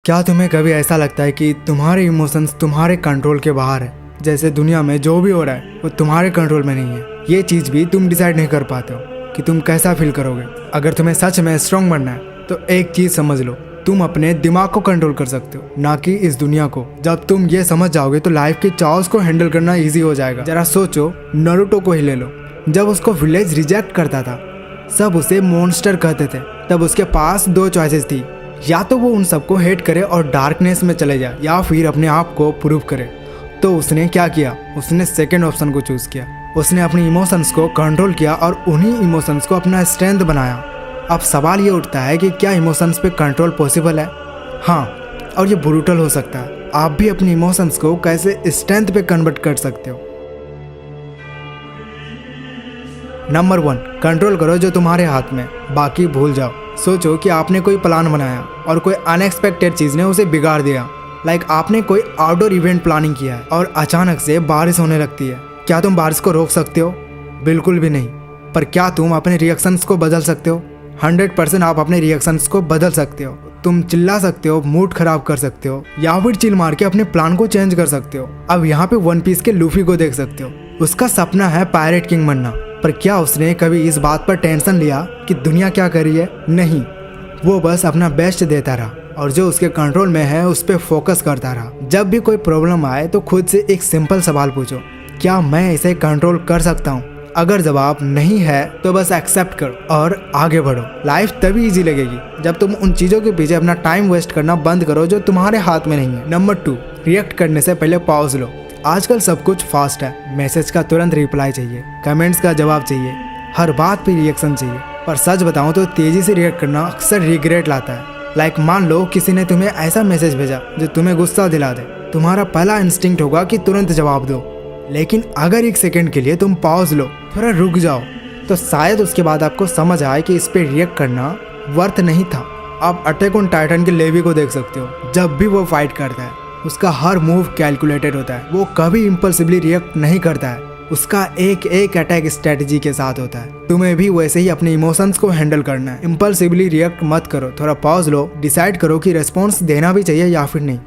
क्या तुम्हें कभी ऐसा लगता है कि तुम्हारे इमोशंस तुम्हारे कंट्रोल के बाहर है? जैसे दुनिया में जो भी हो रहा है वो तुम्हारे कंट्रोल में नहीं है। ये चीज़ भी तुम डिसाइड नहीं कर पाते हो कि तुम कैसा फील करोगे। अगर तुम्हें सच में स्ट्रांग बनना है तो एक चीज़ समझ लो, तुम अपने दिमाग को कंट्रोल कर सकते हो, ना कि इस दुनिया को। जब तुम ये समझ जाओगे तो लाइफ के चाओस को हैंडल करना ईजी हो जाएगा। जरा सोचो, नारुतो को ही ले लो। जब उसको विलेज रिजेक्ट करता था, सब उसे मॉन्स्टर कहते थे, तब उसके पास दो चॉइसेस थी। या तो वो उन सबको हेट करे और डार्कनेस में चले जाए, या फिर अपने आप को प्रूव करे। तो उसने क्या किया? उसने सेकंड ऑप्शन को चूज किया। उसने अपनी इमोशंस को कंट्रोल किया और उन्हीं इमोशंस को अपना स्ट्रेंथ बनाया। अब सवाल ये उठता है कि क्या इमोशंस पे कंट्रोल पॉसिबल है? हाँ, और ये ब्रूटल हो सकता है। आप भी अपनी इमोशंस को कैसे स्ट्रेंथ पे कन्वर्ट कर सकते हो। नंबर 1, कंट्रोल करो जो तुम्हारे हाथ में, बाकी भूल जाओ। सोचो कि आपने कोई प्लान बनाया और कोई अनएक्सपेक्टेड चीज़ ने उसे बिगाड़ दिया। लाइक आपने कोई आउटडोर इवेंट प्लानिंग किया है और अचानक से बारिश होने लगती है। क्या तुम बारिश को रोक सकते हो? बिल्कुल भी नहीं। पर क्या तुम अपने रिएक्शंस को बदल सकते हो? 100% आप अपने रिएक्शंस को बदल सकते हो। तुम चिल्ला सकते हो, मूड खराब कर सकते हो, या फिर चिल मार के अपने प्लान को चेंज कर सकते हो। अब यहाँ पे वन पीस के लूफी को देख सकते हो। उसका सपना है पायरेट किंग बनना, पर क्या उसने कभी इस बात पर टेंशन लिया कि दुनिया क्या कर रही है? नहीं, वो बस अपना बेस्ट देता रहा और जो उसके कंट्रोल में है उस पर फोकस करता रहा। जब भी कोई प्रॉब्लम आए तो खुद से एक सिंपल सवाल पूछो, क्या मैं इसे कंट्रोल कर सकता हूँ? अगर जवाब नहीं है तो बस एक्सेप्ट करो और आगे बढ़ो। लाइफ तभी इजी लगेगी जब तुम उन चीज़ों के पीछे अपना टाइम वेस्ट करना बंद करो जो तुम्हारे हाथ में नहीं है। नंबर 2, रिएक्ट करने से पहले पॉज लो। आजकल सब कुछ फास्ट है। मैसेज का तुरंत रिप्लाई चाहिए, कमेंट्स का जवाब चाहिए, हर बात पे रिएक्शन चाहिए। पर सच बताऊं तो तेजी से रिएक्ट करना अक्सर रिग्रेट लाता है। लाइक मान लो किसी ने तुम्हें ऐसा मैसेज भेजा जो तुम्हें गुस्सा दिला दे। तुम्हारा पहला इंस्टिंक्ट होगा कि तुरंत जवाब दो, लेकिन अगर एक सेकंड के लिए तुम पॉज लो, थोड़ा रुक जाओ, तो शायद उसके बाद आपको समझ आए कि इस पे रिएक्ट करना वर्थ नहीं था। आप अटैक ऑन टाइटन के लेवी को देख सकते हो। जब भी वो फाइट करता है उसका हर मूव कैलकुलेटेड होता है। वो कभी इम्पल्सिवली रिएक्ट नहीं करता है। उसका एक एक अटैक स्ट्रेटजी के साथ होता है। तुम्हें भी वैसे ही अपने इमोशंस को हैंडल करना है। इम्पल्सिवली रिएक्ट मत करो, थोड़ा पॉज लो, डिसाइड करो कि रिस्पॉन्स देना भी चाहिए या फिर नहीं।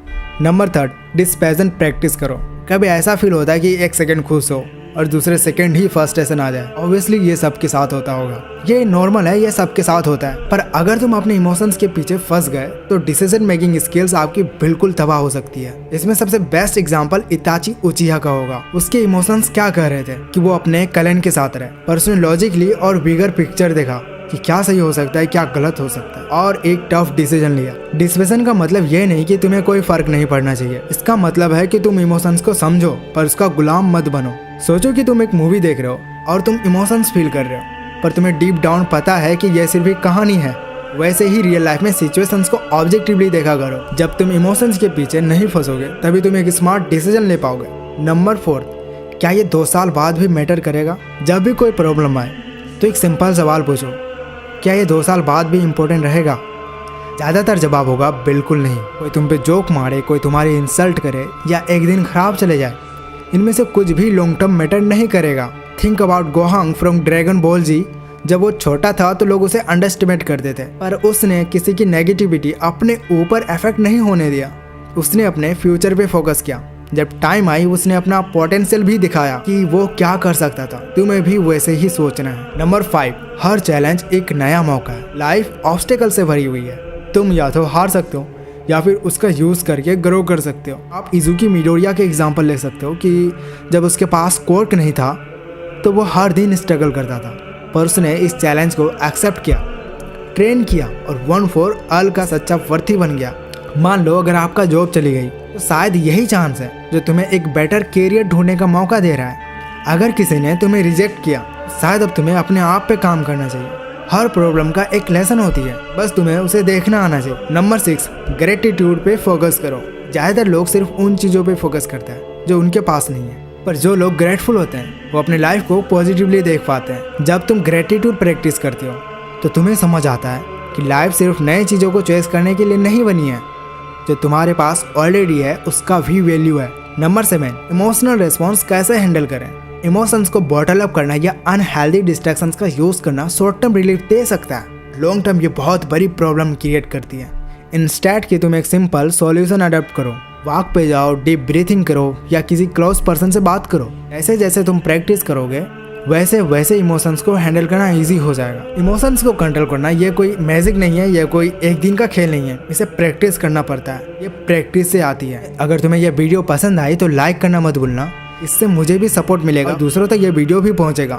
नंबर 3, डिस्पैशन प्रैक्टिस करो। कभी ऐसा फील होता है कि एक सेकंड खुश हो और दूसरे सेकंड ही फ्रस्ट्रेशन आ जाए। ऑब्वियसली ये सबके साथ होता होगा, ये नॉर्मल है, ये सबके साथ होता है। पर अगर तुम अपने इमोशंस के पीछे फंस गए तो डिसीजन मेकिंग स्किल्स आपकी बिल्कुल तबाह हो सकती है। इसमें सबसे बेस्ट एग्जांपल इताची उचिहा का होगा। उसके इमोशंस क्या कह रहे थे कि वो अपने कलन के साथ रहे, पर उसने लॉजिकली और बिगर पिक्चर देखा कि क्या सही हो सकता है, क्या गलत हो सकता है, और एक टफ डिसीजन लिया। डिस्पैशन का मतलब ये नहीं कि तुम्हें कोई फर्क नहीं पड़ना चाहिए। इसका मतलब है कि तुम इमोशंस को समझो पर उसका गुलाम मत बनो। सोचो कि तुम एक मूवी देख रहे हो और तुम इमोशंस फील कर रहे हो, पर तुम्हें डीप डाउन पता है कि यह सिर्फ एक कहानी है। वैसे ही रियल लाइफ में सिचुएशंस को ऑब्जेक्टिवली देखा करो। जब तुम इमोशंस के पीछे नहीं फंसोगे तभी तुम एक स्मार्ट डिसीजन ले पाओगे। नंबर 4, क्या ये 2 साल बाद भी मैटर करेगा? जब भी कोई प्रॉब्लम आए तो एक सिंपल सवाल पूछो, क्या ये 2 साल बाद भी इम्पोर्टेंट रहेगा? ज़्यादातर जवाब होगा बिल्कुल नहीं। कोई तुम पे जोक मारे, कोई तुम्हारी इंसल्ट करे, या एक दिन खराब चले जाए, इनमें से कुछ भी लॉन्ग टर्म मैटर नहीं करेगा। Think about Gohan from Dragon Ball ji. जब वो छोटा था तो लोग उसे अंडरएस्टिमेट करते थे, पर उसने किसी की नेगेटिविटी अपने ऊपर इफेक्ट नहीं होने दिया। उसने अपने फ्यूचर पे फोकस किया। जब टाइम आई उसने अपना पोटेंशियल भी दिखाया कि वो क्या कर सकता था। तुम्हें भी वैसे ही सोचना है। नंबर 5, हर चैलेंज एक नया मौका है। लाइफ ऑब्स्टेकल से भरी हुई है। तुम या तो हार सकते हो या फिर उसका यूज़ करके ग्रो कर सकते हो। आप इजुकी मिडोरिया के एग्जांपल ले सकते हो कि जब उसके पास कोर्क नहीं था तो वो हर दिन स्ट्रगल करता था, पर उसने इस चैलेंज को एक्सेप्ट किया, ट्रेन किया और 1 for all का सच्चा वर्थी बन गया। मान लो अगर आपका जॉब चली गई तो शायद यही चांस है जो तुम्हें एक बेटर कैरियर ढूंढने का मौका दे रहा है। अगर किसी ने तुम्हें रिजेक्ट किया, शायद अब तुम्हें अपने आप पे काम करना चाहिए। हर प्रॉब्लम का एक लेसन होती है, बस तुम्हें उसे देखना आना चाहिए। नंबर 6, ग्रेटिट्यूड पे फोकस करो। ज़्यादातर लोग सिर्फ उन चीज़ों पे फोकस करते हैं जो उनके पास नहीं है, पर जो लोग ग्रेटफुल होते हैं वो अपने लाइफ को पॉजिटिवली देख पाते हैं। जब तुम ग्रेटिट्यूड प्रैक्टिस करते हो तो तुम्हें समझ आता है कि लाइफ सिर्फ नई चीज़ों को चॉइस करने के लिए नहीं बनी है। जो तुम्हारे पास ऑलरेडी है उसका भी वैल्यू है। नंबर 7, इमोशनल रिस्पॉन्स कैसे हैंडल करें। इमोशंस को बॉटल अप करना या अनहेल्दी डिस्ट्रैक्शंस का यूज़ करना शॉर्ट टर्म रिलीफ दे सकता है, लॉन्ग टर्म ये बहुत बड़ी प्रॉब्लम क्रिएट करती है। इंस्टेड कि तुम एक सिंपल सॉल्यूशन अडॉप्ट करो। वॉक पे जाओ, डीप ब्रीथिंग करो या किसी क्लोज पर्सन से बात करो। जैसे जैसे तुम प्रैक्टिस करोगे वैसे वैसे इमोशंस को हैंडल करना इजी हो जाएगा। इमोशंस को कंट्रोल करना ये कोई मैजिक नहीं है, ये कोई एक दिन का खेल नहीं है, इसे प्रैक्टिस करना पड़ता है। ये प्रैक्टिस से आती है। अगर तुम्हें यह वीडियो पसंद आई तो लाइक करना मत भूलना, इससे मुझे भी सपोर्ट मिलेगा और दूसरों तक ये वीडियो भी पहुंचेगा।